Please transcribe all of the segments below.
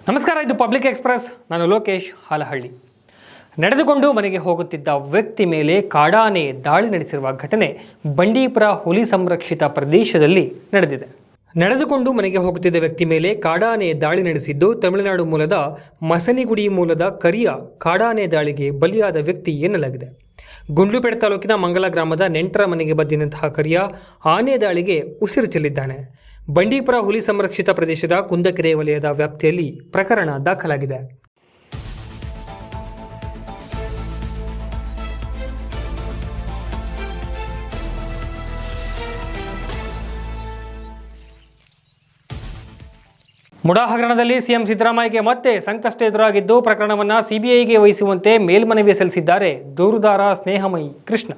ನಮಸ್ಕಾರ, ಇದು public express. ನಾನು ಲೋಕೇಶ್ ಹಾಲಹಳ್ಳಿ. ನಡೆದುಕೊಂಡು ಮನೆಗೆ ಹೋಗುತ್ತಿದ್ದ ವ್ಯಕ್ತಿ ಮೇಲೆ ಕಾಡಾನೆ ದಾಳಿ ನಡೆಸಿರುವ ಘಟನೆ ಬಂಡೀಪುರ ಹುಲಿ ಸಂರಕ್ಷಿತ ಪ್ರದೇಶದಲ್ಲಿ ನಡೆದಿದೆ. ನಡೆದುಕೊಂಡು ಮನೆಗೆ ಹೋಗುತ್ತಿದ್ದ ವ್ಯಕ್ತಿ ಮೇಲೆ ಕಾಡಾನೆ ದಾಳಿ ನಡೆಸಿದ್ದು, ತಮಿಳುನಾಡು ಮೂಲದ ಮಸನಿಗುಡಿ ಮೂಲದ ಕರಿಯ ಕಾಡಾನೆ ದಾಳಿಗೆ ಬಲಿಯಾದ ವ್ಯಕ್ತಿ ಎನ್ನಲಾಗಿದೆ. ಗುಂಡ್ಲುಪೇಟೆ ತಾಲೂಕಿನ ಮಂಗಲ ಗ್ರಾಮದ ನೆಂಟರ ಮನೆಗೆ ಬಂದಿದ್ದಂತಹ ಕರಿಯ ಆನೆ ದಾಳಿಗೆ ಉಸಿರು ಚೆಲ್ಲಿದ್ದಾನೆ. ಬಂಡೀಪುರ ಹುಲಿ ಸಂರಕ್ಷಿತ ಪ್ರದೇಶದ ಕುಂದಕೆರೆ ವಲಯದ ವ್ಯಾಪ್ತಿಯಲ್ಲಿ ಪ್ರಕರಣ ದಾಖಲಾಗಿದೆ. ಮುಡಾ ಹಗರಣದಲ್ಲಿ ಸಿಎಂ ಸಿದ್ದರಾಮಯ್ಯಗೆ ಮತ್ತೆ ಸಂಕಷ್ಟ ಎದುರಾಗಿದ್ದು, ಪ್ರಕರಣವನ್ನು ಸಿಬಿಐಗೆ ವಹಿಸುವಂತೆ ಮೇಲ್ಮನವಿ ಸಲ್ಲಿಸಿದ್ದಾರೆ ದೂರುದಾರ ಸ್ನೇಹಮಯಿ ಕೃಷ್ಣ.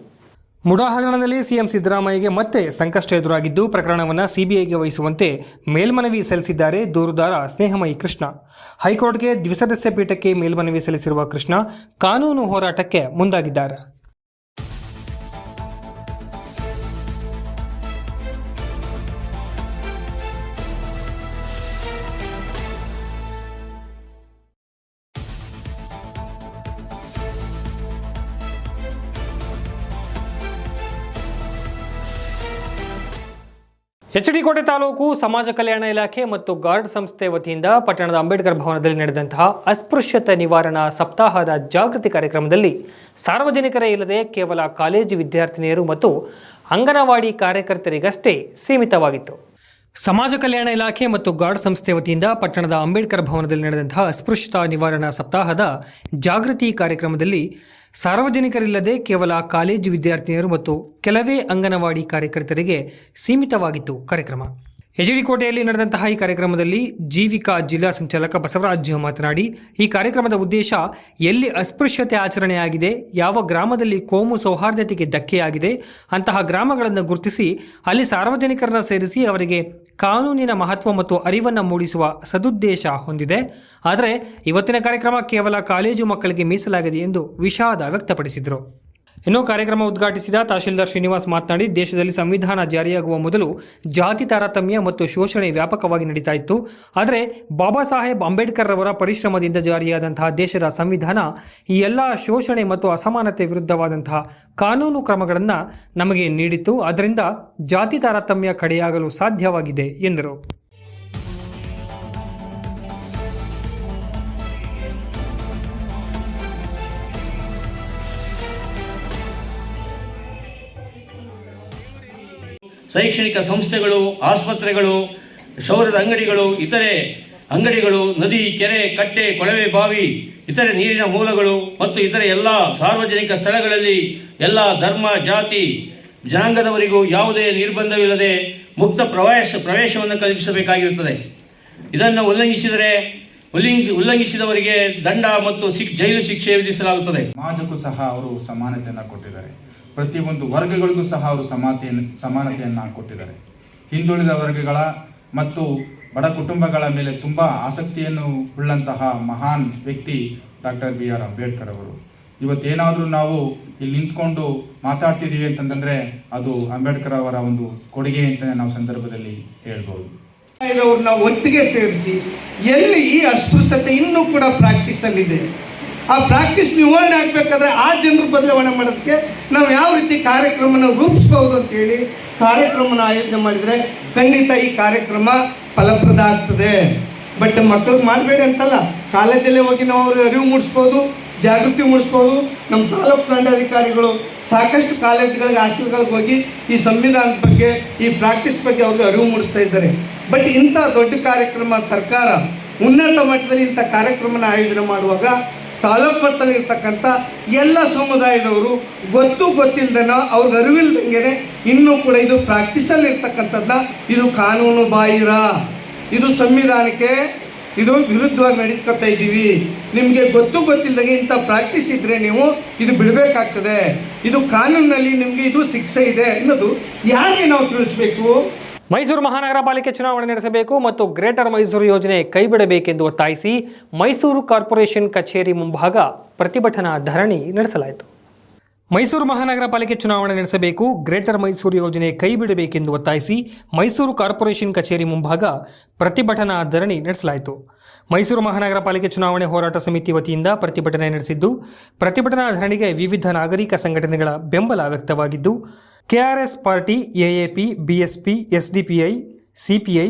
ಮುಡಾ ಹಗರಣದಲ್ಲಿ ಸಿಎಂ ಸಿದ್ದರಾಮಯ್ಯಗೆ ಮತ್ತೆ ಸಂಕಷ್ಟ ಎದುರಾಗಿದ್ದು, ಪ್ರಕರಣವನ್ನು ಸಿಬಿಐಗೆ ವಹಿಸುವಂತೆ ಮೇಲ್ಮನವಿ ಸಲ್ಲಿಸಿದ್ದಾರೆ ದೂರುದಾರ ಸ್ನೇಹಮಯಿ ಕೃಷ್ಣ. ಹೈಕೋರ್ಟ್ಗೆ ದ್ವಿಸದಸ್ಯ ಪೀಠಕ್ಕೆ ಮೇಲ್ಮನವಿ ಸಲ್ಲಿಸಿರುವ ಕೃಷ್ಣ ಕಾನೂನು ಹೋರಾಟಕ್ಕೆ ಮುಂದಾಗಿದ್ದಾರೆ. ಎಚ್.ಡಿ. ಕೋಟೆ ತಾಲೂಕು ಸಮಾಜ ಕಲ್ಯಾಣ ಇಲಾಖೆ ಮತ್ತು ಗಾರ್ಡ್ ಸಂಸ್ಥೆ ವತಿಯಿಂದ ಪಟ್ಟಣದ ಅಂಬೇಡ್ಕರ್ ಭವನದಲ್ಲಿ ನಡೆದಂತಹ ಅಸ್ಪೃಶ್ಯತೆ ನಿವಾರಣಾ ಸಪ್ತಾಹದ ಜಾಗೃತಿ ಕಾರ್ಯಕ್ರಮದಲ್ಲಿ ಸಾರ್ವಜನಿಕರೇ ಇಲ್ಲದೆ ಕೇವಲ ಕಾಲೇಜು ವಿದ್ಯಾರ್ಥಿನಿಯರು ಮತ್ತು ಅಂಗನವಾಡಿ ಕಾರ್ಯಕರ್ತರಿಗಷ್ಟೇ ಸೀಮಿತವಾಗಿತ್ತು. ಸಮಾಜ ಕಲ್ಯಾಣ ಇಲಾಖೆ ಮತ್ತು ಗಾರ್ಡ್ ಸಂಸ್ಥೆ ವತಿಯಿಂದ ಪಟ್ಟಣದ ಅಂಬೇಡ್ಕರ್ ಭವನದಲ್ಲಿ ನಡೆದಂತಹ ಅಸ್ಪೃಶ್ಯತಾ ನಿವಾರಣಾ ಸಪ್ತಾಹದ ಜಾಗೃತಿ ಕಾರ್ಯಕ್ರಮದಲ್ಲಿ ಸಾರ್ವಜನಿಕರಿಲ್ಲದೆ ಕೇವಲ ಕಾಲೇಜು ವಿದ್ಯಾರ್ಥಿನಿಯರು ಮತ್ತು ಕೆಲವೇ ಅಂಗನವಾಡಿ ಕಾರ್ಯಕರ್ತರಿಗೆ ಸೀಮಿತವಾಗಿತ್ತು ಕಾರ್ಯಕ್ರಮ. ಎಚ್.ಡಿ. ಕೋಟೆಯಲ್ಲಿ ನಡೆದಂತಹ ಈ ಕಾರ್ಯಕ್ರಮದಲ್ಲಿ ಜೀವಿಕಾ ಜಿಲ್ಲಾ ಸಂಚಾಲಕ ಬಸವರಾಜ್ ಮಾತನಾಡಿ, ಈ ಕಾರ್ಯಕ್ರಮದ ಉದ್ದೇಶ ಎಲ್ಲಿ ಅಸ್ಪೃಶ್ಯತೆ ಆಚರಣೆಯಾಗಿದೆ, ಯಾವ ಗ್ರಾಮದಲ್ಲಿ ಕೋಮು ಸೌಹಾರ್ದತೆಗೆ ಧಕ್ಕೆಯಾಗಿದೆ ಅಂತಹ ಗ್ರಾಮಗಳನ್ನು ಗುರುತಿಸಿ ಅಲ್ಲಿ ಸಾರ್ವಜನಿಕರನ್ನ ಸೇರಿಸಿ ಅವರಿಗೆ ಕಾನೂನಿನ ಮಹತ್ವ ಮತ್ತು ಅರಿವನ್ನು ಮೂಡಿಸುವ ಸದುದ್ದೇಶ ಹೊಂದಿದೆ. ಆದರೆ ಇವತ್ತಿನ ಕಾರ್ಯಕ್ರಮ ಕೇವಲ ಕಾಲೇಜು ಮಕ್ಕಳಿಗೆ ಮೀಸಲಾಗಿದೆ ಎಂದು ವಿಷಾದ ವ್ಯಕ್ತಪಡಿಸಿದರು. ಇನ್ನು ಕಾರ್ಯಕ್ರಮ ಉದ್ಘಾಟಿಸಿದ ತಹಶೀಲ್ದಾರ್ ಶ್ರೀನಿವಾಸ್ ಮಾತನಾಡಿ, ದೇಶದಲ್ಲಿ ಸಂವಿಧಾನ ಜಾರಿಯಾಗುವ ಮೊದಲು ಜಾತಿ ತಾರತಮ್ಯ ಮತ್ತು ಶೋಷಣೆ ವ್ಯಾಪಕವಾಗಿ ನಡೀತಾ ಇತ್ತು. ಆದರೆ ಬಾಬಾ ಸಾಹೇಬ್ ಅಂಬೇಡ್ಕರ್ ಅವರ ಪರಿಶ್ರಮದಿಂದ ಜಾರಿಯಾದಂತಹ ದೇಶದ ಸಂವಿಧಾನ ಈ ಎಲ್ಲ ಶೋಷಣೆ ಮತ್ತು ಅಸಮಾನತೆ ವಿರುದ್ಧವಾದಂತಹ ಕಾನೂನು ಕ್ರಮಗಳನ್ನು ನಮಗೆ ನೀಡಿತ್ತು. ಅದರಿಂದ ಜಾತಿ ತಾರತಮ್ಯ ಕಡೆಯಾಗಲು ಸಾಧ್ಯವಾಗಿದೆ ಎಂದರು. ಶೈಕ್ಷಣಿಕ ಸಂಸ್ಥೆಗಳು, ಆಸ್ಪತ್ರೆಗಳು, ಕ್ಷೌರದ ಅಂಗಡಿಗಳು, ಇತರೆ ಅಂಗಡಿಗಳು, ನದಿ, ಕೆರೆ, ಕಟ್ಟೆ, ಕೊಳವೆ ಬಾವಿ, ಇತರೆ ನೀರಿನ ಮೂಲಗಳು ಮತ್ತು ಇತರೆ ಎಲ್ಲ ಸಾರ್ವಜನಿಕ ಸ್ಥಳಗಳಲ್ಲಿ ಎಲ್ಲ ಧರ್ಮ, ಜಾತಿ, ಜನಾಂಗದವರಿಗೂ ಯಾವುದೇ ನಿರ್ಬಂಧವಿಲ್ಲದೆ ಮುಕ್ತ ಪ್ರವೇಶವನ್ನು ಕಲ್ಪಿಸಬೇಕಾಗಿರುತ್ತದೆ. ಇದನ್ನು ಉಲ್ಲಂಘಿಸಿದವರಿಗೆ ದಂಡ ಮತ್ತು ಜೈಲು ಶಿಕ್ಷೆ ವಿಧಿಸಲಾಗುತ್ತದೆ. ಸಮಾಜಕ್ಕೂ ಸಹ ಅವರು ಸಮಾನತೆಯನ್ನು ಕೊಟ್ಟಿದ್ದಾರೆ. ಪ್ರತಿಯೊಂದು ವರ್ಗಗಳಿಗೂ ಸಹ ಅವರು ಸಮಾನತೆಯನ್ನು ಕೊಟ್ಟಿದ್ದಾರೆ. ಹಿಂದುಳಿದ ವರ್ಗಗಳ ಮತ್ತು ಬಡ ಕುಟುಂಬಗಳ ಮೇಲೆ ತುಂಬ ಆಸಕ್ತಿಯನ್ನು ಉಳ್ಳಂತಹ ಮಹಾನ್ ವ್ಯಕ್ತಿ ಡಾಕ್ಟರ್ ಬಿ.ಆರ್. ಅಂಬೇಡ್ಕರ್ ಅವರು. ಇವತ್ತೇನಾದರೂ ನಾವು ಇಲ್ಲಿ ನಿಂತ್ಕೊಂಡು ಮಾತಾಡ್ತಿದ್ದೀವಿ ಅಂತಂದರೆ ಅದು ಅಂಬೇಡ್ಕರ್ ಅವರ ಒಂದು ಕೊಡುಗೆ ಅಂತಲೇ ನಾವು ಸಂದರ್ಭದಲ್ಲಿ ಹೇಳ್ಬೋದು. ಅವ್ರನ್ನ ಒಟ್ಟಿಗೆ ಸೇರಿಸಿ ಎಲ್ಲಿ ಈ ಅಸ್ಪೃಶ್ಯತೆ ಇನ್ನೂ ಕೂಡ ಪ್ರಾಕ್ಟೀಸಲ್ಲಿದೆ, ಆ ಪ್ರಾಕ್ಟೀಸ್ ನಿವಾರಣೆ ಆಗಬೇಕಾದ್ರೆ ಆ ಜನರು ಬದಲಾವಣೆ ಮಾಡೋದಕ್ಕೆ ನಾವು ಯಾವ ರೀತಿ ಕಾರ್ಯಕ್ರಮನ ರೂಪಿಸ್ಬೋದು ಅಂತೇಳಿ ಕಾರ್ಯಕ್ರಮನ ಆಯೋಜನೆ ಮಾಡಿದರೆ ಖಂಡಿತ ಈ ಕಾರ್ಯಕ್ರಮ ಫಲಪ್ರದ ಆಗ್ತದೆ. ಬಟ್ ಮಕ್ಕಳಿಗೆ ಮಾಡಬೇಡಿ ಅಂತಲ್ಲ, ಕಾಲೇಜಲ್ಲೇ ಹೋಗಿ ನಾವು ಅವ್ರಿಗೆ ಅರಿವು ಮೂಡಿಸ್ಬೋದು, ಜಾಗೃತಿ ಮೂಡಿಸ್ಬೋದು. ನಮ್ಮ ತಾಲೂಕು ದಂಡಾಧಿಕಾರಿಗಳು ಸಾಕಷ್ಟು ಕಾಲೇಜುಗಳಿಗೆ, ಹಾಸ್ಟೆಲ್ಗಳಿಗೆ ಹೋಗಿ ಈ ಸಂವಿಧಾನದ ಬಗ್ಗೆ, ಈ ಪ್ರಾಕ್ಟೀಸ್ ಬಗ್ಗೆ ಅವ್ರಿಗೆ ಅರಿವು ಮೂಡಿಸ್ತಾ ಇದ್ದಾರೆ. ಬಟ್ ಇಂಥ ದೊಡ್ಡ ಕಾರ್ಯಕ್ರಮ ಸರ್ಕಾರ ಉನ್ನತ ಮಟ್ಟದಲ್ಲಿ ಇಂಥ ಕಾರ್ಯಕ್ರಮನ ಆಯೋಜನೆ ಮಾಡುವಾಗ ತಾಲೂಕು ಮಟ್ಟದಲ್ಲಿ ಇರ್ತಕ್ಕಂಥ ಎಲ್ಲ ಸಮುದಾಯದವರು ಗೊತ್ತಿಲ್ಲದನ ಅವ್ರಿಗೆ ಅರಿವಿಲ್ದಂಗೆ ಇನ್ನೂ ಕೂಡ ಇದು ಪ್ರಾಕ್ಟೀಸಲ್ಲಿ ಇರ್ತಕ್ಕಂಥದ್ದನ್ನ ಇದು ಕಾನೂನು ಬಾಹಿರ, ಇದು ಸಂವಿಧಾನಕ್ಕೆ ಇದು ವಿರುದ್ಧವಾಗಿ ನಡೀತಾ ಇದ್ದೀವಿ. ನಿಮಗೆ ಗೊತ್ತಿಲ್ಲದಂಗೆ ಇಂಥ ಪ್ರಾಕ್ಟೀಸ್ ಇದ್ದರೆ ನೀವು ಇದು ಬಿಡಬೇಕಾಗ್ತದೆ, ಇದು ಕಾನೂನಿನಲ್ಲಿ ನಿಮಗೆ ಇದು ಶಿಕ್ಷೆ ಇದೆ ಅನ್ನೋದು ಯಾರಿಗೆ ನಾವು ತಿಳಿಸ್ಬೇಕು. ಮೈಸೂರು ಮಹಾನಗರ ಪಾಲಿಕೆ ಚುನಾವಣೆ ನಡೆಸಬೇಕು ಮತ್ತು ಗ್ರೇಟರ್ ಮೈಸೂರು ಯೋಜನೆ ಕೈಬಿಡಬೇಕೆಂದು ಒತ್ತಾಯಿಸಿ ಮೈಸೂರು ಕಾರ್ಪೊರೇಷನ್ ಕಚೇರಿ ಮುಂಭಾಗ ಪ್ರತಿಭಟನಾ ಧರಣಿ ನಡೆಸಲಾಯಿತು. ಮೈಸೂರು ಮಹಾನಗರ ಪಾಲಿಕೆ ಚುನಾವಣೆ ನಡೆಸಬೇಕು, ಗ್ರೇಟರ್ ಮೈಸೂರು ಯೋಜನೆ ಕೈಬಿಡಬೇಕೆಂದು ಒತ್ತಾಯಿಸಿ ಮೈಸೂರು ಕಾರ್ಪೊರೇಷನ್ ಕಚೇರಿ ಮುಂಭಾಗ ಪ್ರತಿಭಟನಾ ಧರಣಿ ನಡೆಸಲಾಯಿತು. ಮೈಸೂರು ಮಹಾನಗರ ಪಾಲಿಕೆ ಚುನಾವಣೆ ಹೋರಾಟ ಸಮಿತಿ ವತಿಯಿಂದ ಪ್ರತಿಭಟನೆ ನಡೆಸಿದ್ದು, ಪ್ರತಿಭಟನಾ ಧರಣಿಗೆ ವಿವಿಧ ನಾಗರಿಕ ಸಂಘಟನೆಗಳ ಬೆಂಬಲ ವ್ಯಕ್ತವಾಗಿದ್ದು, KRS party, AAP, BSP, SDPI, CPI,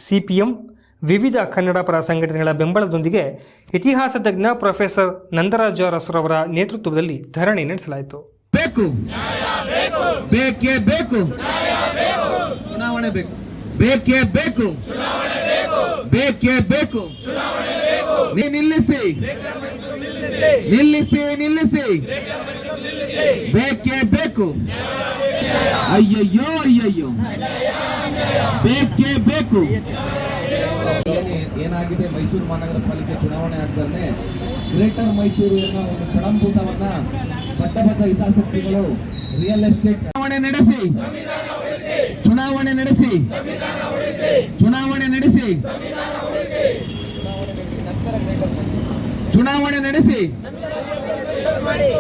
CPM, ವಿವಿಧ ಕನ್ನಡ ಪರ ಸಂಘಟನೆಗಳ ಬೆಂಬಲದೊಂದಿಗೆ ಇತಿಹಾಸ ತಜ್ಞ ಪ್ರೊಫೆಸರ್ ನಂದರಾಜ ಅರಸುರವರ ನೇತೃತ್ವದಲ್ಲಿ ಧರಣಿ ನಡೆಸಲಾಯಿತು. ಬೇಕು ಬೇಕೇ ಬೇಕು ಚುನಾವಣೆ ಬೇಕು, ಬೇಕೇ ಬೇಕು ಬೇಕೇ ಬೇಕು ನಿಲ್ಲಿಸಿ ನಿಲ್ಲಿಸಿ ನಿಲ್ಲಿಸಿ ಬೇಕೇ ಬೇಕು. ಅಯ್ಯಯ್ಯೋ ಅಯ್ಯಯ್ಯೋ ಬೇಕೇ ಬೇಕು. ಏನಾಗಿದೆ, ಮೈಸೂರು ಮಹಾನಗರ ಪಾಲಿಕೆ ಚುನಾವಣೆ ಆಗ್ತಾನೆ ಗ್ರೇಟರ್ ಮೈಸೂರು ಎನ್ನುವ ಒಂದು ಪಡಂಭೂತವನ್ನ ಪಟ್ಟಭದ್ರ ಹಿತಾಸಕ್ತಿಗಳು ರಿಯಲ್ ಎಸ್ಟೇಟ್ ಚುನಾವಣೆ ನಡೆಸಿ ಚುನಾವಣೆ ನಡೆಸಿ ಚುನಾವಣೆ ನಡೆಸಿ ಚುನಾವಣೆ ನಡೆಸಿ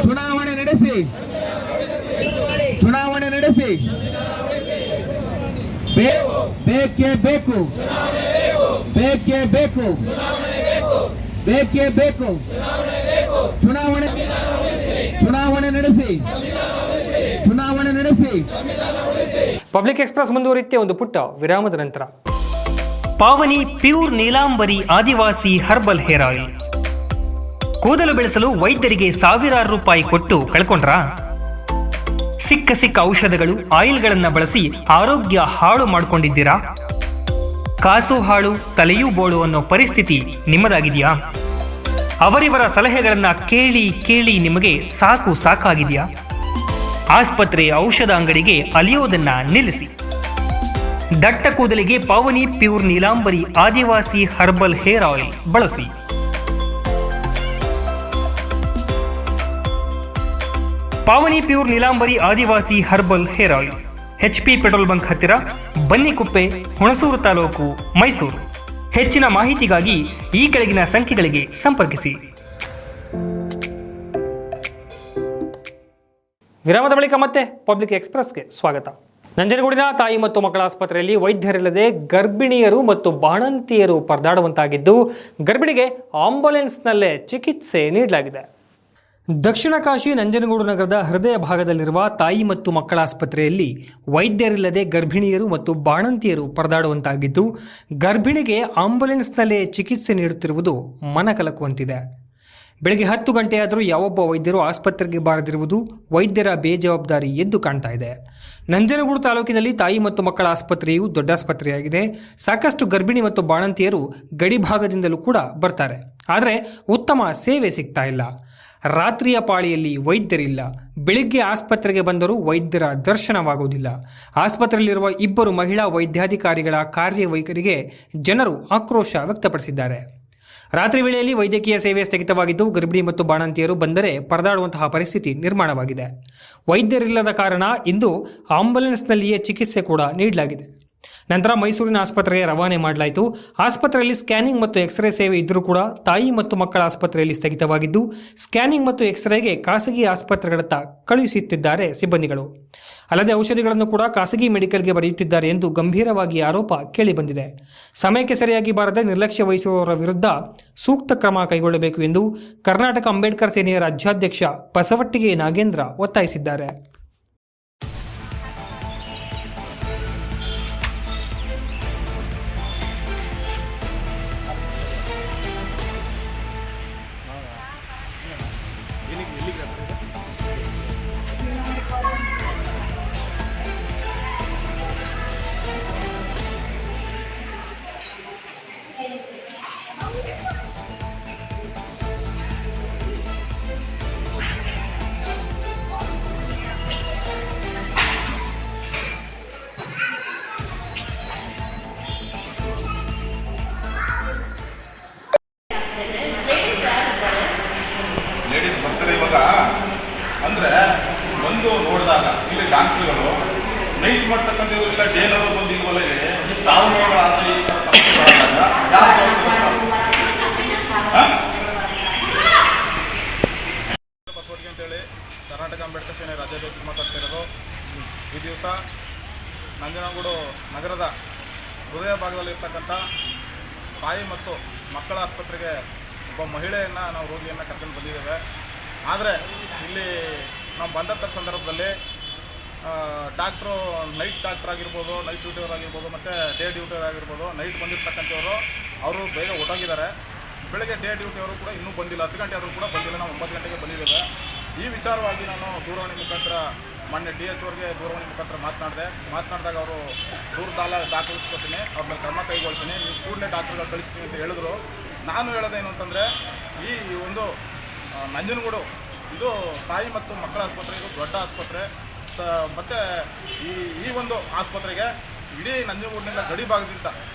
ಚುನಾವಣೆ ನಡೆಸಿ ಚುನಾವಣೆ ನಡೆಸಿ ಬೇಕೇ ಬೇಕು ಬೇಕೇ ಬೇಕು ಬೇಕೇ ಬೇಕು ಚುನಾವಣೆ ಚುನಾವಣೆ ನಡೆಸಿ ಚುನಾವಣೆ ನಡೆಸಿ. ಪಬ್ಲಿಕ್ ಎಕ್ಸ್ಪ್ರೆಸ್ ಮುಂದುವರಿಯುತ್ತೆ ಒಂದು ಪುಟ್ಟ ವಿರಾಮದ ನಂತರ. ಪಾವನಿ pure Neelambari Adivasi herbal hair oil. ಕೂದಲು ಬೆಳೆಸಲು ವೈದ್ಯರಿಗೆ ಸಾವಿರಾರು ರೂಪಾಯಿ ಕೊಟ್ಟು ಕಳ್ಕೊಂಡ್ರಾ? ಸಿಕ್ಕ ಔಷಧಗಳು, ಆಯಿಲ್ಗಳನ್ನು ಬಳಸಿ ಆರೋಗ್ಯ ಹಾಳು ಮಾಡಿಕೊಂಡಿದ್ದೀರಾ? ಕಾಸು ಹಾಳು, ತಲೆಯೂ ಬೋಳು ಅನ್ನೋ ಪರಿಸ್ಥಿತಿ ನಿಮ್ಮದಾಗಿದೆಯಾ? ಅವರಿವರ ಸಲಹೆಗಳನ್ನು ಕೇಳಿ ಕೇಳಿ ನಿಮಗೆ ಸಾಕಾಗಿದೆಯಾ? ಆಸ್ಪತ್ರೆ, ಔಷಧ ಅಂಗಡಿಗೆ ಅಲಿಯೋದನ್ನ ನಿಲ್ಲಿಸಿ. ದಟ್ಟ ಕೂದಲಿಗೆ Pavani pure Neelambari Adivasi herbal hair oil ಬಳಸಿ. Pavani pure Neelambari Adivasi herbal hair oil, HP petrol bunk ಹತ್ತಿರ, ಬನ್ನಿಕುಪ್ಪೆ, ಹುಣಸೂರು ತಾಲೂಕು, ಮೈಸೂರು. ಹೆಚ್ಚಿನ ಮಾಹಿತಿಗಾಗಿ ಈ ಕೆಳಗಿನ ಸಂಖ್ಯೆಗಳಿಗೆ ಸಂಪರ್ಕಿಸಿ. ವಿರಾಮದ ಬಳಿಕ ಮತ್ತೆ ಪಬ್ಲಿಕ್ ಎಕ್ಸ್ಪ್ರೆಸ್ಗೆ ಸ್ವಾಗತ. ನಂಜನಗೂಡಿನ ತಾಯಿ ಮತ್ತು ಮಕ್ಕಳ ಆಸ್ಪತ್ರೆಯಲ್ಲಿ ವೈದ್ಯರಿಲ್ಲದೆ ಗರ್ಭಿಣಿಯರು ಮತ್ತು ಬಾಣಂತಿಯರು ಪರದಾಡುವಂತಾಗಿದ್ದು, ಗರ್ಭಿಣಿಗೆ ಆಂಬ್ಯುಲೆನ್ಸ್ನಲ್ಲೇ ಚಿಕಿತ್ಸೆ ನೀಡಲಾಗಿದೆ. ದಕ್ಷಿಣ ಕಾಶಿ ನಂಜನಗೂಡು ನಗರದ ಹೃದಯ ಭಾಗದಲ್ಲಿರುವ ತಾಯಿ ಮತ್ತು ಮಕ್ಕಳ ಆಸ್ಪತ್ರೆಯಲ್ಲಿ ವೈದ್ಯರಿಲ್ಲದೆ ಗರ್ಭಿಣಿಯರು ಮತ್ತು ಬಾಣಂತಿಯರು ಪರದಾಡುವಂತಾಗಿದ್ದು, ಗರ್ಭಿಣಿಗೆ ಆಂಬ್ಯುಲೆನ್ಸ್ನಲ್ಲೇ ಚಿಕಿತ್ಸೆ ನೀಡುತ್ತಿರುವುದು ಮನಕಲಕುವಂತಿದೆ. ಬೆಳಗ್ಗೆ 10 ಗಂಟೆಯಾದರೂ ಯಾವೊಬ್ಬ ವೈದ್ಯರು ಆಸ್ಪತ್ರೆಗೆ ಬಾರದಿರುವುದು ವೈದ್ಯರ ಬೇಜವಾಬ್ದಾರಿ ಎದ್ದು ಕಾಣ್ತಾ ಇದೆ. ನಂಜನಗೂಡು ತಾಲೂಕಿನಲ್ಲಿ ತಾಯಿ ಮತ್ತು ಮಕ್ಕಳ ಆಸ್ಪತ್ರೆಯು ದೊಡ್ಡ ಆಸ್ಪತ್ರೆಯಾಗಿದೆ. ಸಾಕಷ್ಟು ಗರ್ಭಿಣಿ ಮತ್ತು ಬಾಣಂತಿಯರು ಗಡಿ ಭಾಗದಿಂದಲೂ ಕೂಡ ಬರ್ತಾರೆ. ಆದರೆ ಉತ್ತಮ ಸೇವೆ ಸಿಗ್ತಾ ಇಲ್ಲ. ರಾತ್ರಿಯ ಪಾಳಿಯಲ್ಲಿ ವೈದ್ಯರಿಲ್ಲ. ಬೆಳಿಗ್ಗೆ ಆಸ್ಪತ್ರೆಗೆ ಬಂದರೂ ವೈದ್ಯರ ದರ್ಶನವಾಗುವುದಿಲ್ಲ. ಆಸ್ಪತ್ರೆಯಲ್ಲಿರುವ 2 ಮಹಿಳಾ ವೈದ್ಯಾಧಿಕಾರಿಗಳ ಕಾರ್ಯವೈಖರಿಗೆ ಜನರು ಆಕ್ರೋಶ ವ್ಯಕ್ತಪಡಿಸಿದ್ದಾರೆ. ರಾತ್ರಿ ವೇಳೆಯಲ್ಲಿ ವೈದ್ಯಕೀಯ ಸೇವೆ ಸ್ಥಗಿತವಾಗಿದ್ದು, ಗರ್ಭಿಣಿ ಮತ್ತು ಬಾಣಂತಿಯರು ಬಂದರೆ ಪರದಾಡುವಂತಹ ಪರಿಸ್ಥಿತಿ ನಿರ್ಮಾಣವಾಗಿದೆ. ವೈದ್ಯರಿಲ್ಲದ ಕಾರಣ ಇಂದು ಆಂಬ್ಯುಲೆನ್ಸ್ನಲ್ಲಿಯೇ ಚಿಕಿತ್ಸೆ ಕೂಡ ನೀಡಲಾಗಿದೆ. ನಂತರ ಮೈಸೂರಿನ ಆಸ್ಪತ್ರೆಗೆ ರವಾನೆ ಮಾಡಲಾಯಿತು. ಆಸ್ಪತ್ರೆಯಲ್ಲಿ ಸ್ಕ್ಯಾನಿಂಗ್ ಮತ್ತು ಎಕ್ಸ್ರೇ ಸೇವೆ ಇದ್ದರೂ ಕೂಡ ತಾಯಿ ಮತ್ತು ಮಕ್ಕಳ ಆಸ್ಪತ್ರೆಯಲ್ಲಿ ಸ್ಥಗಿತವಾಗಿದ್ದು, ಸ್ಕ್ಯಾನಿಂಗ್ ಮತ್ತು ಎಕ್ಸ್ರೇಗೆ ಖಾಸಗಿ ಆಸ್ಪತ್ರೆಗಳತ್ತ ಕಳುಹಿಸುತ್ತಿದ್ದಾರೆ ಸಿಬ್ಬಂದಿಗಳು. ಅಲ್ಲದೆ ಔಷಧಿಗಳನ್ನು ಕೂಡ ಖಾಸಗಿ ಮೆಡಿಕಲ್ಗೆ ಬರೆಯುತ್ತಿದ್ದಾರೆ ಎಂದು ಗಂಭೀರವಾಗಿ ಆರೋಪ ಕೇಳಿಬಂದಿದೆ. ಸಮಯಕ್ಕೆ ಸರಿಯಾಗಿ ಬಾರದೆ ನಿರ್ಲಕ್ಷ್ಯ ವಹಿಸುವವರ ವಿರುದ್ಧ ಸೂಕ್ತ ಕ್ರಮ ಕೈಗೊಳ್ಳಬೇಕು ಎಂದು ಕರ್ನಾಟಕ ಅಂಬೇಡ್ಕರ್ ಸೇನೆಯ ರಾಜ್ಯಾಧ್ಯಕ್ಷ ಬಸವಟ್ಟಿಗೆ ನಾಗೇಂದ್ರ ಒತ್ತಾಯಿಸಿದ್ದಾರೆ. ನಂಜನಗೂಡು ನಗರದ ಹೃದಯ ಭಾಗದಲ್ಲಿರ್ತಕ್ಕಂಥ ತಾಯಿ ಮತ್ತು ಮಕ್ಕಳ ಆಸ್ಪತ್ರೆಗೆ ಒಬ್ಬ ಮಹಿಳೆಯನ್ನು ನಾವು ರೋಗಿಯನ್ನು ಕರ್ಕೊಂಡು ಬಂದಿದ್ದೇವೆ. ಆದರೆ ಇಲ್ಲಿ ನಾವು ಬಂದಂಥ ಸಂದರ್ಭದಲ್ಲಿ ಡಾಕ್ಟ್ರು ನೈಟ್ ಡಾಕ್ಟರ್ ಆಗಿರ್ಬೋದು, ನೈಟ್ ಡ್ಯೂಟಿಯವ್ರು ಆಗಿರ್ಬೋದು, ಮತ್ತು ಡೇ ಡ್ಯೂಟಿಯವ್ರು ಆಗಿರ್ಬೋದು, ನೈಟ್ ಬಂದಿರ್ತಕ್ಕಂಥವ್ರು ಅವರು ಬೇಗ ಹೊರಟೋಗಿದ್ದಾರೆ. ಬೆಳಗ್ಗೆ ಡೇ ಡ್ಯೂಟಿಯವರು ಕೂಡ ಇನ್ನೂ ಬಂದಿಲ್ಲ, 10 ಗಂಟೆ ಆದರೂ ಕೂಡ ಬಂದಿಲ್ಲ. ನಾವು 9 ಗಂಟೆಗೆ ಬಂದಿದ್ದೇವೆ. ಈ ವಿಚಾರವಾಗಿ ನಾನು ದೂರವಾಣಿ ಮುಖಾಂತರ ಮಾನ್ಯ DH ಅವ್ರಿಗೆ ದೂರವಾಣಿ ಮುಖಾಂತರ ಮಾತನಾಡಿದಾಗ ಅವರು ದಾಖಲಿಸ್ಕೊತೀನಿ, ಅವ್ರ ಮೇಲೆ ಕ್ರಮ ಕೈಗೊಳ್ತೀನಿ, ನೀವು ಕೂಡಲೇ ಡಾಕ್ಟರ್ಗಳು ಕಳಿಸ್ತೀನಿ ಅಂತ ಹೇಳಿದ್ರು. ನಾನು ಹೇಳೋದೇನು ಅಂತಂದರೆ, ಈ ಒಂದು ನಂಜನಗೂಡು ಇದು ತಾಯಿ ಮತ್ತು ಮಕ್ಕಳ ಆಸ್ಪತ್ರೆ, ಇದು ದೊಡ್ಡ ಆಸ್ಪತ್ರೆ. ಮತ್ತು ಈ ಒಂದು ಆಸ್ಪತ್ರೆಗೆ ಇಡೀ ನಂಜನಗೂಡಿನಿಂದ ಗಡಿ ಭಾಗದಿಂದ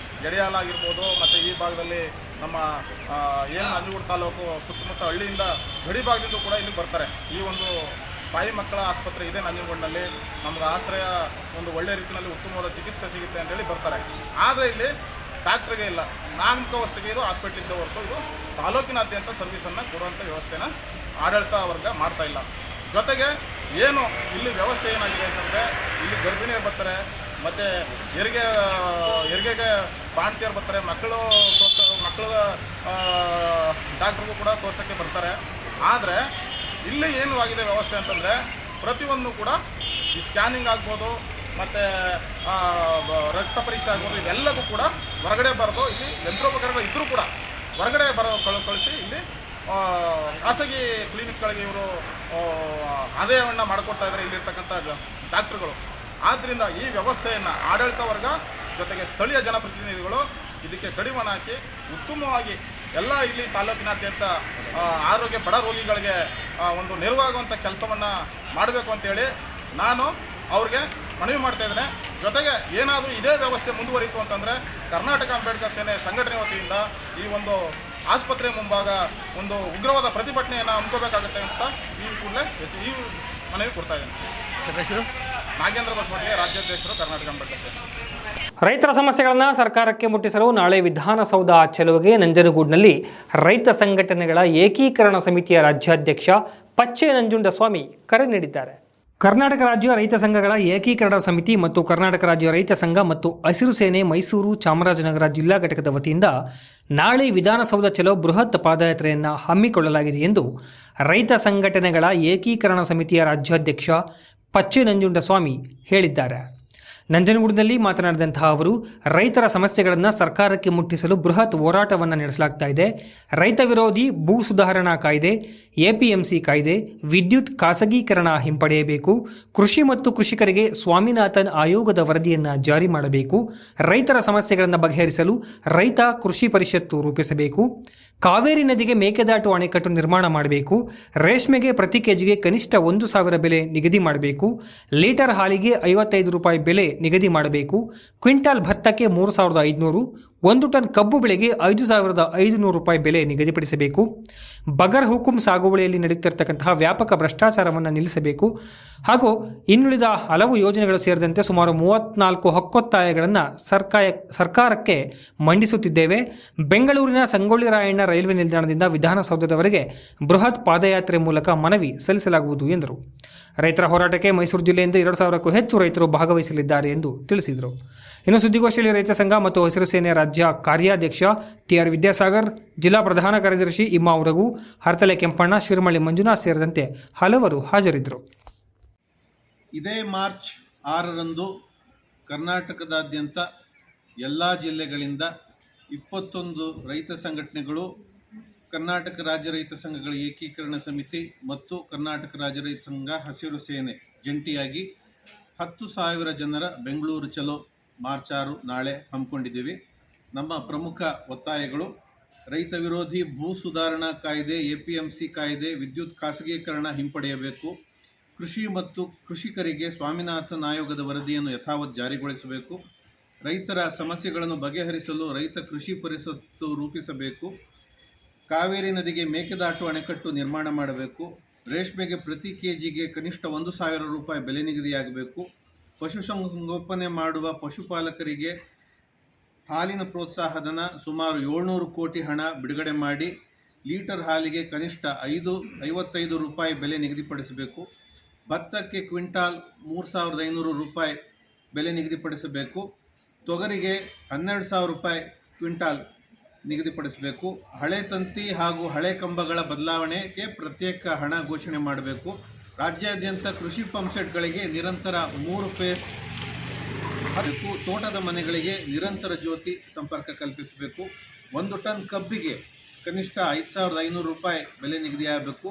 ಎಡೆಯಾಲ ಆಗಿರ್ಬೋದು, ಮತ್ತು ಈ ಭಾಗದಲ್ಲಿ ನಮ್ಮ ಏನು ನಂಜನಗೂಡು ತಾಲೂಕು ಸುತ್ತಮುತ್ತ ಹಳ್ಳಿಯಿಂದ ಗಡಿ ಭಾಗದಿಂದ ಕೂಡ ಇಲ್ಲಿ ಬರ್ತಾರೆ. ಈ ಒಂದು ತಾಯಿ ಮಕ್ಕಳ ಆಸ್ಪತ್ರೆ ಇದೆ ನಂಜನಗೂಡಿನಲ್ಲಿ, ನಮ್ಗೆ ಆಶ್ರಯ ಒಂದು ಒಳ್ಳೆ ರೀತಿಯಲ್ಲಿ ಉತ್ತಮವಾದ ಚಿಕಿತ್ಸೆ ಸಿಗುತ್ತೆ ಅಂತೇಳಿ ಬರ್ತಾರೆ. ಆದರೆ ಇಲ್ಲಿ ಡಾಕ್ಟ್ರಿಗೆ ಇಲ್ಲ, ನಾಮಕಾವಸ್ಥೆಗೆ ಇದು ಹಾಸ್ಪಿಟ್ಲಿಂದ ಹೊರತು ಇದು ತಾಲೂಕಿನಾದ್ಯಂತ ಸರ್ವಿಸನ್ನು ಕೊಡುವಂಥ ವ್ಯವಸ್ಥೆನ ಆಡಳಿತ ವರ್ಗ ಮಾಡ್ತಾಯಿಲ್ಲ. ಜೊತೆಗೆ ಏನು ಇಲ್ಲಿ ವ್ಯವಸ್ಥೆ ಏನಾಗಿದೆ ಅಂತಂದರೆ, ಇಲ್ಲಿ ಗರ್ಭಿಣಿಯರು ಬರ್ತಾರೆ, ಮತ್ತು ಹೆರಿಗೆಗೆ ಬಾಣ್ತಿಯರು ಬರ್ತಾರೆ, ಮಕ್ಕಳು ಡಾಕ್ಟ್ರಿಗೂ ಕೂಡ ತೋರ್ಸೋಕ್ಕೆ ಬರ್ತಾರೆ. ಆದರೆ ಇಲ್ಲಿ ಏನು ಆಗಿದೆ ವ್ಯವಸ್ಥೆ ಅಂತಂದರೆ, ಪ್ರತಿಯೊಂದು ಕೂಡ ಈ ಸ್ಕ್ಯಾನಿಂಗ್ ಆಗ್ಬೋದು, ಮತ್ತು ರಕ್ತ ಪರೀಕ್ಷೆ ಆಗ್ಬೋದು, ಇದೆಲ್ಲವೂ ಕೂಡ ಹೊರಗಡೆ ಬರೋದು. ಇಲ್ಲಿ ಯಂತ್ರೋಪಕರಣಗಳು ಇದ್ದರೂ ಕೂಡ ಹೊರಗಡೆ ಕಳಿಸಿ ಇಲ್ಲಿ ಖಾಸಗಿ ಕ್ಲಿನಿಕ್ಗಳಿಗೆ ಇವರು ಆದಾಯವನ್ನು ಮಾಡಿಕೊಡ್ತಾ ಇದ್ದಾರೆ ಇಲ್ಲಿರ್ತಕ್ಕಂಥ ಡಾಕ್ಟ್ರುಗಳು. ಆದ್ದರಿಂದ ಈ ವ್ಯವಸ್ಥೆಯನ್ನು ಆಡಳಿತ ವರ್ಗ ಜೊತೆಗೆ ಸ್ಥಳೀಯ ಜನಪ್ರತಿನಿಧಿಗಳು ಇದಕ್ಕೆ ಕಡಿವಾಣ ಹಾಕಿ ಉತ್ತಮವಾಗಿ ಎಲ್ಲ ಇಲ್ಲಿ ತಾಲೂಕಿನಾದ್ಯಂತ ಆರೋಗ್ಯ ಬಡ ರೋಗಿಗಳಿಗೆ ಒಂದು ನೆರವಾಗುವಂಥ ಕೆಲಸವನ್ನು ಮಾಡಬೇಕು ಅಂತೇಳಿ ನಾನು ಅವ್ರಿಗೆ ಮನವಿ ಮಾಡ್ತಾಯಿದ್ದೇನೆ. ಜೊತೆಗೆ ಏನಾದರೂ ಇದೇ ವ್ಯವಸ್ಥೆ ಮುಂದುವರಿತು ಅಂತಂದರೆ ಕರ್ನಾಟಕ ಅಂಬೇಡ್ಕರ್ ಸೇನೆ ಸಂಘಟನೆ ವತಿಯಿಂದ ಈ ಒಂದು ಆಸ್ಪತ್ರೆ ಮುಂಭಾಗ ಒಂದು ಉಗ್ರವಾದ ಪ್ರತಿಭಟನೆಯನ್ನು ಹಮ್ಮಿಕೋಬೇಕಾಗುತ್ತೆ ಅಂತ ಈ ಕೂಡಲೇ ಈ ಮನವಿ ಕೊಡ್ತಾ ಇದ್ದೇನೆ. ನಾಗೇಂದ್ರ ಬಸವಡಿಗೆ, ರಾಜ್ಯಾಧ್ಯಕ್ಷರು, ಕರ್ನಾಟಕ ಅಂಬೇಡ್ಕರ್ ಸೇನೆ. ರೈತರ ಸಮಸ್ಯೆಗಳನ್ನು ಸರ್ಕಾರಕ್ಕೆ ಮುಟ್ಟಿಸಲು ನಾಳೆ ವಿಧಾನಸೌಧ ಚೆಲುವಿಗೆ ನಂಜನಗೂಡಿನಲ್ಲಿ ರೈತ ಸಂಘಟನೆಗಳ ಏಕೀಕರಣ ಸಮಿತಿಯ ರಾಜ್ಯಾಧ್ಯಕ್ಷ ಪಚ್ಚೆ ನಂಜುಂಡಸ್ವಾಮಿ ಕರೆ ನೀಡಿದ್ದಾರೆ. ಕರ್ನಾಟಕ ರಾಜ್ಯ ರೈತ ಸಂಘಗಳ ಏಕೀಕರಣ ಸಮಿತಿ ಮತ್ತು ಕರ್ನಾಟಕ ರಾಜ್ಯ ರೈತ ಸಂಘ ಮತ್ತು ಹಸಿರು ಸೇನೆ ಮೈಸೂರು ಚಾಮರಾಜನಗರ ಜಿಲ್ಲಾ ಘಟಕದ ವತಿಯಿಂದ ನಾಳೆ ವಿಧಾನಸೌಧ ಚೆಲೋ ಬೃಹತ್ ಪಾದಯಾತ್ರೆಯನ್ನು ಹಮ್ಮಿಕೊಳ್ಳಲಾಗಿದೆ ಎಂದು ರೈತ ಸಂಘಟನೆಗಳ ಏಕೀಕರಣ ಸಮಿತಿಯ ರಾಜ್ಯಾಧ್ಯಕ್ಷ ಪಚ್ಚೆ ನಂಜುಂಡಸ್ವಾಮಿ ಹೇಳಿದ್ದಾರೆ. ನಂಜನಗೂಡಿನಲ್ಲಿ ಮಾತನಾಡಿದಂತಹ ಅವರು, ರೈತರ ಸಮಸ್ಯೆಗಳನ್ನು ಸರ್ಕಾರಕ್ಕೆ ಮುಟ್ಟಿಸಲು ಬೃಹತ್ ಹೋರಾಟವನ್ನು ನಡೆಸಲಾಗ್ತಾ ಇದೆ. ರೈತ ವಿರೋಧಿ ಭೂ ಸುಧಾರಣಾ ಕಾಯ್ದೆ, APMC ಕಾಯ್ದೆ, ವಿದ್ಯುತ್ ಖಾಸಗೀಕರಣ ಹಿಂಪಡೆಯಬೇಕು, ಕೃಷಿ ಮತ್ತು ಕೃಷಿಕರಿಗೆ ಸ್ವಾಮಿನಾಥನ್ ಆಯೋಗದ ವರದಿಯನ್ನು ಜಾರಿ ಮಾಡಬೇಕು, ರೈತರ ಸಮಸ್ಯೆಗಳನ್ನು ಬಗೆಹರಿಸಲು ರೈತ ಕೃಷಿ ಪರಿಷತ್ತು ರೂಪಿಸಬೇಕು, ಕಾವೇರಿ ನದಿಗೆ ಮೇಕೆದಾಟು ಅಣೆಕಟ್ಟು ನಿರ್ಮಾಣ ಮಾಡಬೇಕು, ರೇಷ್ಮೆಗೆ ಪ್ರತಿ ಕೆಜಿಗೆ ಕನಿಷ್ಠ 1,000 ಬೆಲೆ ನಿಗದಿ ಮಾಡಬೇಕು, ಲೀಟರ್ ಹಾಲಿಗೆ 55 ರೂಪಾಯಿ ಬೆಲೆ ನಿಗದಿ ಮಾಡಬೇಕು, ಕ್ವಿಂಟಾಲ್ ಭತ್ತಕ್ಕೆ 3,500, 1 ಟನ್ ಕಬ್ಬು ಬೆಳೆಗೆ 5,500 ರೂಪಾಯಿ ಬೆಲೆ ನಿಗದಿಪಡಿಸಬೇಕು, ಬಗರ್ ಹುಕುಂ ಸಾಗುವಳಿಯಲ್ಲಿ ನಡೆಯುತ್ತಿರತಕ್ಕಂತಹ ವ್ಯಾಪಕ ಭ್ರಷ್ಟಾಚಾರವನ್ನು ನಿಲ್ಲಿಸಬೇಕು ಹಾಗೂ ಇನ್ನುಳಿದ ಹಲವು ಯೋಜನೆಗಳು ಸೇರಿದಂತೆ ಸುಮಾರು 34 ಹಕ್ಕೊತ್ತಾಯಗಳನ್ನು ಸರ್ಕಾರಕ್ಕೆ ಮಂಡಿಸುತ್ತಿದ್ದೇವೆ. ಬೆಂಗಳೂರಿನ ಸಂಗೊಳ್ಳಿ ರಾಯಣ್ಣ ರೈಲ್ವೆ ನಿಲ್ದಾಣದಿಂದ ವಿಧಾನಸೌಧದವರೆಗೆ ಬೃಹತ್ ಪಾದಯಾತ್ರೆ ಮೂಲಕ ಮನವಿ ಸಲ್ಲಿಸಲಾಗುವುದು ಎಂದರು. ರೈತರ ಹೋರಾಟಕ್ಕೆ ಮೈಸೂರು ಜಿಲ್ಲೆಯಿಂದ 2,000ಕ್ಕೂ ಹೆಚ್ಚು ರೈತರು ಭಾಗವಹಿಸಲಿದ್ದಾರೆ ಎಂದು ತಿಳಿಸಿದರು. ಇನ್ನು ಸುದ್ದಿಗೋಷ್ಠಿಯಲ್ಲಿ ರೈತ ಸಂಘ ಮತ್ತು ಹಸಿರು ಸೇನೆ ರಾಜ್ಯ ಕಾರ್ಯಾಧ್ಯಕ್ಷ TR ವಿದ್ಯಾಸಾಗರ್, ಜಿಲ್ಲಾ ಪ್ರಧಾನ ಕಾರ್ಯದರ್ಶಿ ಇಮ್ಮಾವು ರಘು, ಹರ್ತಲೆ ಕೆಂಪಣ್ಣ, ಶಿರಮಳ್ಳಿ ಮಂಜುನಾಥ್ ಸೇರಿದಂತೆ ಹಲವರು ಹಾಜರಿದ್ದರು. ಇದೇ ಮಾರ್ಚ್ 6ರಂದು ಕರ್ನಾಟಕದಾದ್ಯಂತ ಎಲ್ಲ ಜಿಲ್ಲೆಗಳಿಂದ 21 ರೈತ ಸಂಘಟನೆಗಳು, ಕರ್ನಾಟಕ ರಾಜ್ಯ ರೈತ ಸಂಘಗಳ ಏಕೀಕರಣ ಸಮಿತಿ ಮತ್ತು ಕರ್ನಾಟಕ ರಾಜ್ಯ ರೈತ ಸಂಘ ಹಸಿರು ಸೇನೆ ಜಂಟಿಯಾಗಿ 10,000 ಜನರ ಬೆಂಗಳೂರು ಚಲೋ ಮಾರ್ಚ್ 6 ನಾಳೆ ಹಮ್ಮಿಕೊಂಡಿದ್ದೀವಿ. ನಮ್ಮ ಪ್ರಮುಖ ಒತ್ತಾಯಗಳು: ರೈತ ವಿರೋಧಿ ಭೂ ಸುಧಾರಣಾ ಕಾಯ್ದೆ, APMC ಕಾಯ್ದೆ, ವಿದ್ಯುತ್ ಖಾಸಗೀಕರಣ ಹಿಂಪಡೆಯಬೇಕು, ಕೃಷಿ ಮತ್ತು ಕೃಷಿಕರಿಗೆ ಸ್ವಾಮಿನಾಥನ್ ಆಯೋಗದ ವರದಿಯನ್ನು ಯಥಾವತ್ ಜಾರಿಗೊಳಿಸಬೇಕು, ರೈತರ ಸಮಸ್ಯೆಗಳನ್ನು ಬಗೆಹರಿಸಲು ರೈತ ಕೃಷಿ ಪರಿಷತ್ತು ರೂಪಿಸಬೇಕು, ಕಾವೇರಿ ನದಿಗೆ ಮೇಕೆದಾಟು ಅಣೆಕಟ್ಟು ನಿರ್ಮಾಣ ಮಾಡಬೇಕು, ರೇಷ್ಮೆಗೆ ಪ್ರತಿ ಕೆಜಿಗೆ ಕನಿಷ್ಠ 1,000 ರೂಪಾಯಿ ಬೆಲೆ ನಿಗದಿಯಾಗಬೇಕು, ಪಶುಸಂಗೋಪನೆ ಮಾಡುವ ಪಶುಪಾಲಕರಿಗೆ ಹಾಲಿನ ಪ್ರೋತ್ಸಾಹಧನ ಸುಮಾರು 700 ಕೋಟಿ ಹಣ ಬಿಡುಗಡೆ ಮಾಡಿ ಲೀಟರ್ ಹಾಲಿಗೆ ಕನಿಷ್ಠ 55 ರೂಪಾಯಿ ಬೆಲೆ ನಿಗದಿಪಡಿಸಬೇಕು, ಭತ್ತಕ್ಕೆ ಕ್ವಿಂಟಾಲ್ 3,500 ರೂಪಾಯಿ ಬೆಲೆ ನಿಗದಿಪಡಿಸಬೇಕು. ತೊಗರಿಗೆ 12,000 ರೂಪಾಯಿ ಕ್ವಿಂಟಾಲ್ ನಿಗದಿಪಡಿಸಬೇಕು. ಹಳೆ ತಂತಿ ಹಾಗೂ ಹಳೆ ಕಂಬಗಳ ಬದಲಾವಣೆಗೆ ಪ್ರತ್ಯೇಕ ಹಣ ಘೋಷಣೆ ಮಾಡಬೇಕು. ರಾಜ್ಯಾದ್ಯಂತ ಕೃಷಿ ಪಂಪ್ಸೆಟ್ಗಳಿಗೆ ನಿರಂತರ 3 ಫೇಸ್ ಹಾಗೂ ತೋಟದ ಮನೆಗಳಿಗೆ ನಿರಂತರ ಜ್ಯೋತಿ ಸಂಪರ್ಕ ಕಲ್ಪಿಸಬೇಕು. 1 ಟನ್ ಕಬ್ಬಿಗೆ ಕನಿಷ್ಠ 5,500 ರೂಪಾಯಿ ಬೆಲೆ ನಿಗದಿಯಾಗಬೇಕು.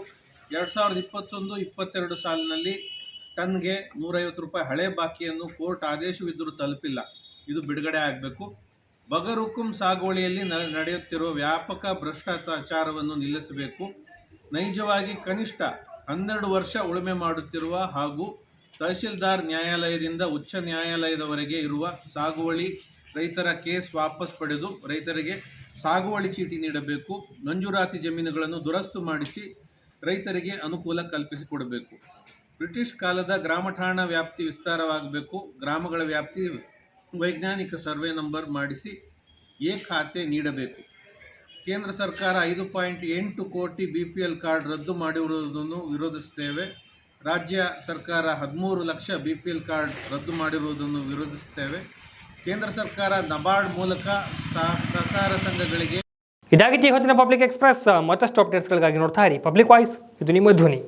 2021-22 ಸಾಲಿನಲ್ಲಿ ಟನ್ಗೆ 150 ರೂಪಾಯಿ ಹಳೆ ಬಾಕಿಯನ್ನು ಕೋರ್ಟ್ ಆದೇಶವಿದ್ದರೂ ತಲುಪಿಲ್ಲ, ಇದು ಬಿಡುಗಡೆ ಆಗಬೇಕು. ಬಗರುಕುಂ ಸಾಗುವಳಿಯಲ್ಲಿ ನಡೆಯುತ್ತಿರುವ ವ್ಯಾಪಕ ಭ್ರಷ್ಟಾಚಾರವನ್ನು ನಿಲ್ಲಿಸಬೇಕು. ನೈಜವಾಗಿ ಕನಿಷ್ಠ 12 ವರ್ಷ ಉಳುಮೆ ಮಾಡುತ್ತಿರುವ ಹಾಗೂ ತಹಶೀಲ್ದಾರ್ ನ್ಯಾಯಾಲಯದಿಂದ ಉಚ್ಚ ನ್ಯಾಯಾಲಯದವರೆಗೆ ಇರುವ ಸಾಗುವಳಿ ರೈತರ ಕೇಸ್ ವಾಪಸ್ ಪಡೆದು ರೈತರಿಗೆ ಸಾಗುವಳಿ ಚೀಟಿ ನೀಡಬೇಕು. ಮಂಜೂರಾತಿ ಜಮೀನುಗಳನ್ನು ದುರಸ್ತು ಮಾಡಿಸಿ ರೈತರಿಗೆ ಅನುಕೂಲ ಕಲ್ಪಿಸಿಕೊಡಬೇಕು. ಬ್ರಿಟಿಷ್ ಕಾಲದ ಗ್ರಾಮ ಠಾಣಾ ವ್ಯಾಪ್ತಿ ವಿಸ್ತಾರವಾಗಬೇಕು. ಗ್ರಾಮಗಳ ವ್ಯಾಪ್ತಿ ವೈಜ್ಞಾನಿಕ ಸರ್ವೆ ನಂಬರ್ ಮಾಡಿಸಿ ಖಾತೆ ನೀಡಬೇಕು. ಕೇಂದ್ರ ಸರ್ಕಾರ 5.8 ಕೋಟಿ BPL ಕಾರ್ಡ್ ರದ್ದು ಮಾಡಿರುವುದನ್ನು ವಿರೋಧಿಸುತ್ತೇವೆ. ರಾಜ್ಯ ಸರ್ಕಾರ 13 ಲಕ್ಷ BPL ಕಾರ್ಡ್ ರದ್ದು ಮಾಡಿರುವುದನ್ನು ವಿರೋಧಿಸುತ್ತೇವೆ. ಕೇಂದ್ರ ಸರ್ಕಾರ ನಬಾರ್ಡ್ ಮೂಲಕ ಸಹಕಾರ ಸಂಘಗಳಿಗೆ ಇದಾಗಿತ್ತು ಇವತ್ತಿನ ಪಬ್ಲಿಕ್ ಎಕ್ಸ್ಪ್ರೆಸ್. ಮತ್ತಷ್ಟು ಅಪ್ಡೇಟ್ಸ್ಗಳಿಗಾಗಿ ನೋಡ್ತಾ ಇರಿ ಪಬ್ಲಿಕ್ ವಾಯ್ಸ್, ಇದು ನಿಮ್ಮ ಧ್ವನಿ.